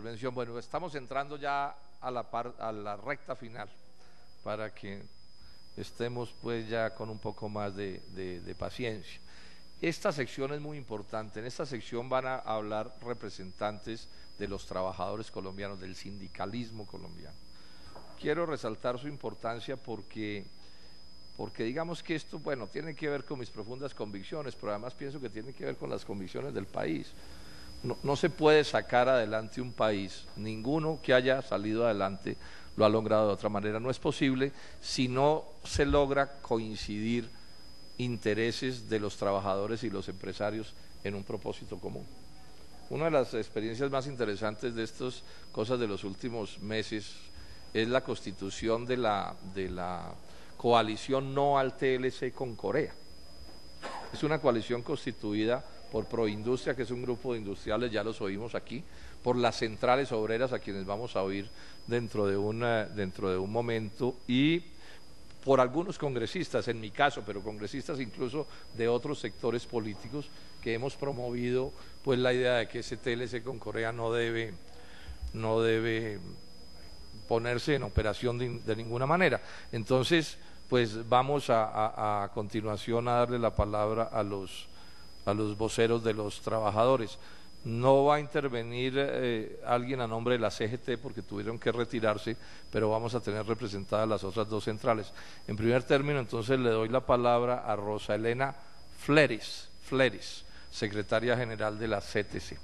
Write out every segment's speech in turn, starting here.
intervención. Bueno, estamos entrando ya a la recta final para que estemos pues ya con un poco más de paciencia. Esta sección es muy importante. En esta sección van a hablar representantes de los trabajadores colombianos, del sindicalismo colombiano. Quiero resaltar su importancia porque digamos que esto, bueno, tiene que ver con mis profundas convicciones, pero además pienso que tiene que ver con las convicciones del país. No se puede sacar adelante un país, ninguno que haya salido adelante lo ha logrado de otra manera. No es posible si no se logra coincidir intereses de los trabajadores y los empresarios en un propósito común. Una de las experiencias más interesantes de estas cosas de los últimos meses es la constitución de la coalición no al TLC con Corea. Es una coalición constituida por Proindustria, que es un grupo de industriales, ya los oímos aquí, por las centrales obreras, a quienes vamos a oír dentro de un momento, y por algunos congresistas, en mi caso, pero congresistas incluso de otros sectores políticos, que hemos promovido pues la idea de que ese TLC con Corea no debe ponerse en operación de ninguna manera. Entonces, pues vamos a continuación a darle la palabra a los voceros de los trabajadores. No va a intervenir alguien a nombre de la CGT porque tuvieron que retirarse, pero vamos a tener representadas las otras dos centrales. En primer término, entonces, le doy la palabra a Rosa Elena Fleris, secretaria general de la CTC.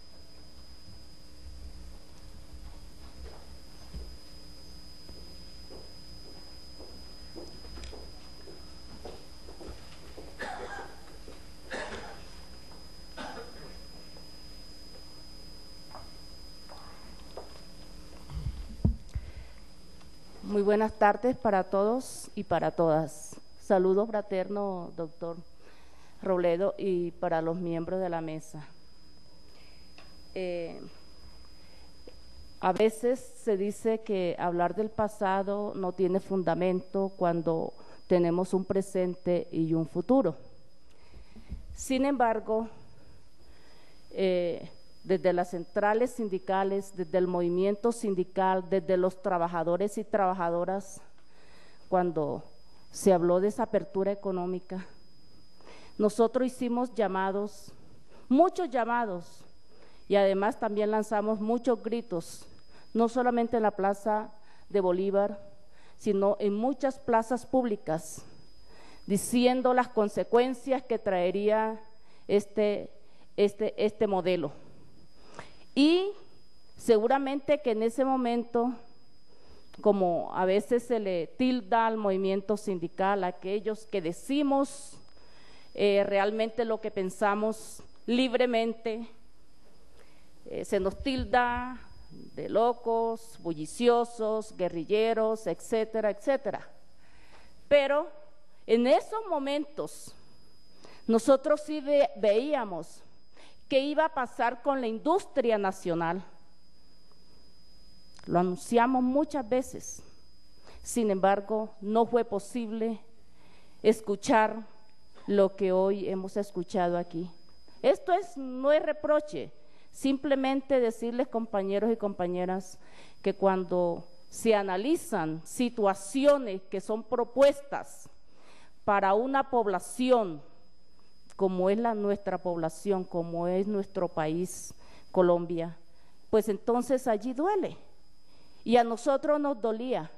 Muy buenas tardes para todos y para todas. Saludo fraterno, doctor Robledo, y para los miembros de la mesa. A veces se dice que hablar del pasado no tiene fundamento cuando tenemos un presente y un futuro. Sin embargo, desde las centrales sindicales, desde el movimiento sindical, desde los trabajadores y trabajadoras, cuando se habló de esa apertura económica, nosotros hicimos llamados, muchos llamados, y además también lanzamos muchos gritos, no solamente en la Plaza de Bolívar, sino en muchas plazas públicas, diciendo las consecuencias que traería este modelo. Y seguramente que en ese momento, como a veces se le tilda al movimiento sindical, a aquellos que decimos realmente lo que pensamos libremente, se nos tilda de locos, bulliciosos, guerrilleros, etcétera, etcétera. Pero en esos momentos nosotros sí veíamos qué iba a pasar con la industria nacional. Lo anunciamos muchas veces, sin embargo, no fue posible escuchar lo que hoy hemos escuchado aquí. Esto no es reproche, simplemente decirles, compañeros y compañeras, que cuando se analizan situaciones que son propuestas para una población como es nuestra población, como es nuestro país, Colombia, pues entonces allí duele. Y a nosotros nos dolía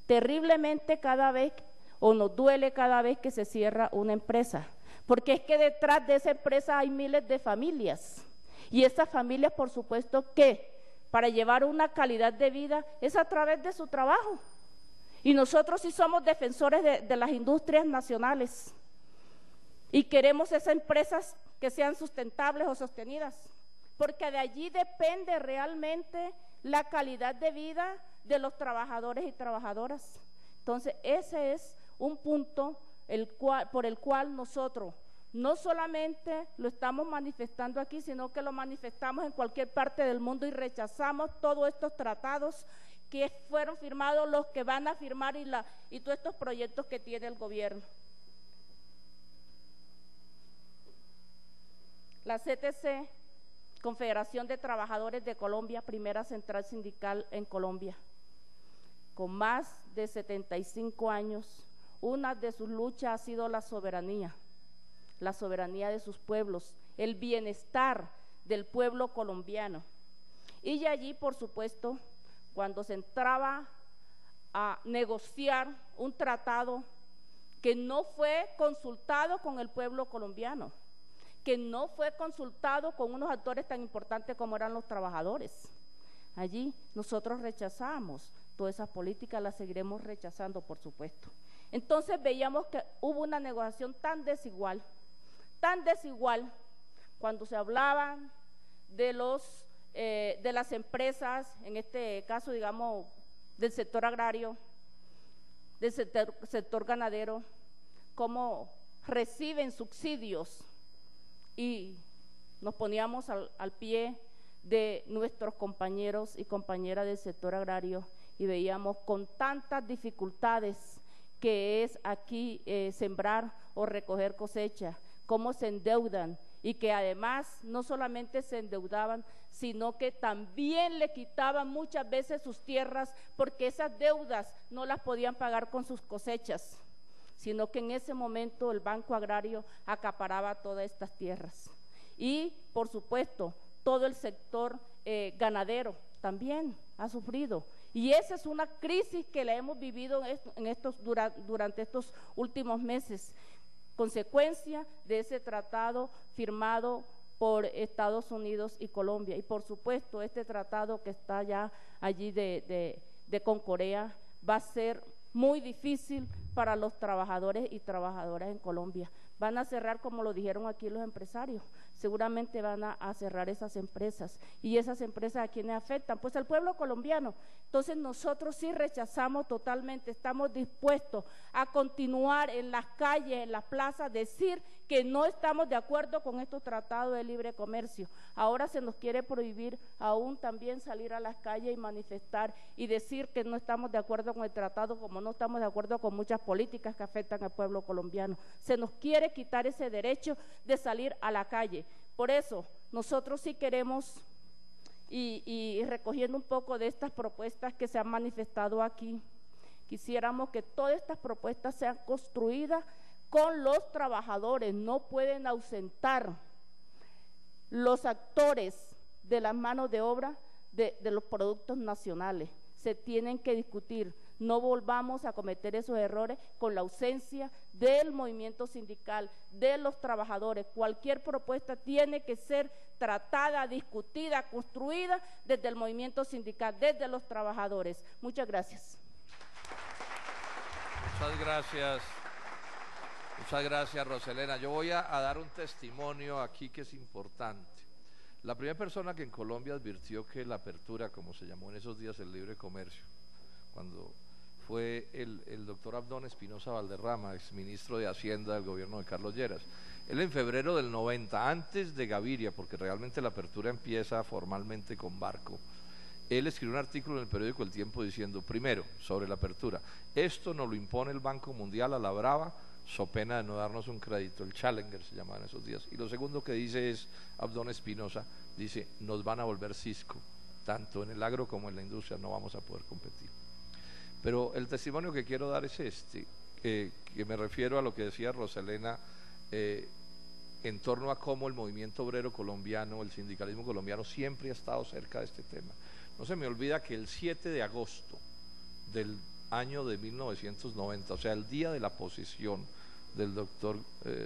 terriblemente cada vez, o nos duele cada vez que se cierra una empresa, porque es que detrás de esa empresa hay miles de familias, y esas familias, por supuesto, que para llevar una calidad de vida es a través de su trabajo. Y nosotros sí somos defensores de las industrias nacionales, y queremos esas empresas que sean sustentables o sostenidas, porque de allí depende realmente la calidad de vida de los trabajadores y trabajadoras. Entonces, ese es un punto por el cual nosotros no solamente lo estamos manifestando aquí, sino que lo manifestamos en cualquier parte del mundo y rechazamos todos estos tratados que fueron firmados, los que van a firmar y todos estos proyectos que tiene el gobierno. La CTC, Confederación de Trabajadores de Colombia, primera central sindical en Colombia. Con más de 75 años, una de sus luchas ha sido la soberanía de sus pueblos, el bienestar del pueblo colombiano. Y allí, por supuesto, cuando se entraba a negociar un tratado que no fue consultado con el pueblo colombiano, que no fue consultado con unos actores tan importantes como eran los trabajadores. Allí nosotros rechazamos todas esas políticas, las seguiremos rechazando, por supuesto. Entonces veíamos que hubo una negociación tan desigual, cuando se hablaban de las empresas, en este caso, digamos, del sector agrario, del sector ganadero, cómo reciben subsidios, y nos poníamos al pie de nuestros compañeros y compañeras del sector agrario y veíamos con tantas dificultades que es aquí sembrar o recoger cosecha, cómo se endeudan y que además no solamente se endeudaban, sino que también le quitaban muchas veces sus tierras porque esas deudas no las podían pagar con sus cosechas, sino que en ese momento el Banco Agrario acaparaba todas estas tierras. Y, por supuesto, todo el sector ganadero también ha sufrido. Y esa es una crisis que la hemos vivido durante estos últimos meses, consecuencia de ese tratado firmado por Estados Unidos y Colombia. Y, por supuesto, este tratado que está ya allí con Corea va a ser muy difícil para los trabajadores y trabajadoras en Colombia. Van a cerrar, como lo dijeron aquí los empresarios, seguramente van a cerrar esas empresas. ¿Y esas empresas a quiénes afectan? Pues al pueblo colombiano. Entonces nosotros sí rechazamos totalmente, estamos dispuestos a continuar en las calles, en las plazas, decir que no estamos de acuerdo con estos tratados de libre comercio. Ahora se nos quiere prohibir aún también salir a las calles y manifestar y decir que no estamos de acuerdo con el tratado, como no estamos de acuerdo con muchas políticas que afectan al pueblo colombiano. Se nos quiere quitar ese derecho de salir a la calle. Por eso nosotros sí queremos, y recogiendo un poco de estas propuestas que se han manifestado aquí, quisiéramos que todas estas propuestas sean construidas con los trabajadores. No pueden ausentar los actores de las manos de obra de los productos nacionales. Se tienen que discutir. No volvamos a cometer esos errores con la ausencia del movimiento sindical, de los trabajadores. Cualquier propuesta tiene que ser tratada, discutida, construida desde el movimiento sindical, desde los trabajadores. Muchas gracias. Muchas gracias, Roselena. Yo voy a dar un testimonio aquí que es importante. La primera persona que en Colombia advirtió que la apertura, como se llamó en esos días el libre comercio, cuando fue el doctor Abdón Espinosa Valderrama, exministro de Hacienda del gobierno de Carlos Lleras. Él en febrero del 90, antes de Gaviria, porque realmente la apertura empieza formalmente con Barco, él escribió un artículo en el periódico El Tiempo diciendo, primero, sobre la apertura, esto nos lo impone el Banco Mundial a la brava, so pena de no darnos un crédito, el Challenger se llamaba en esos días. Y lo segundo que dice es, Abdón Espinosa, dice, nos van a volver cisco, tanto en el agro como en la industria no vamos a poder competir. Pero el testimonio que quiero dar es este, que me refiero a lo que decía Roselena en torno a cómo el movimiento obrero colombiano, el sindicalismo colombiano siempre ha estado cerca de este tema. No se me olvida que el 7 de agosto del año de 1990, o sea, el día de la posesión del doctor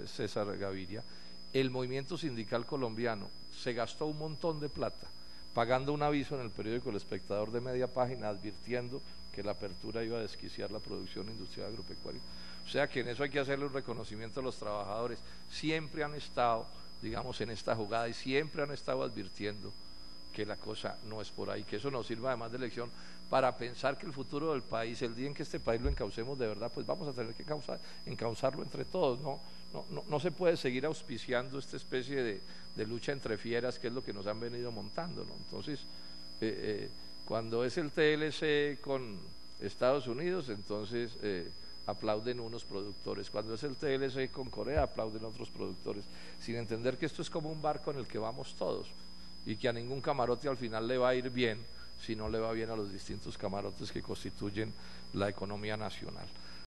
César Gaviria, el movimiento sindical colombiano se gastó un montón de plata pagando un aviso en el periódico El Espectador de media página advirtiendo que la apertura iba a desquiciar la producción industrial agropecuaria. O sea que en eso hay que hacerle un reconocimiento a los trabajadores. Siempre han estado, digamos, en esta jugada y siempre han estado advirtiendo que la cosa no es por ahí, que eso nos sirva además de lección para pensar que el futuro del país, el día en que este país lo encaucemos de verdad, pues vamos a tener que encauzarlo entre todos, no se puede seguir auspiciando esta especie de lucha entre fieras que es lo que nos han venido montando, ¿no? Entonces, cuando es el TLC con Estados Unidos, entonces aplauden unos productores, cuando es el TLC con Corea, aplauden otros productores, sin entender que esto es como un barco en el que vamos todos. y que a ningún camarote al final le va a ir bien si no le va bien a los distintos camarotes que constituyen la economía nacional.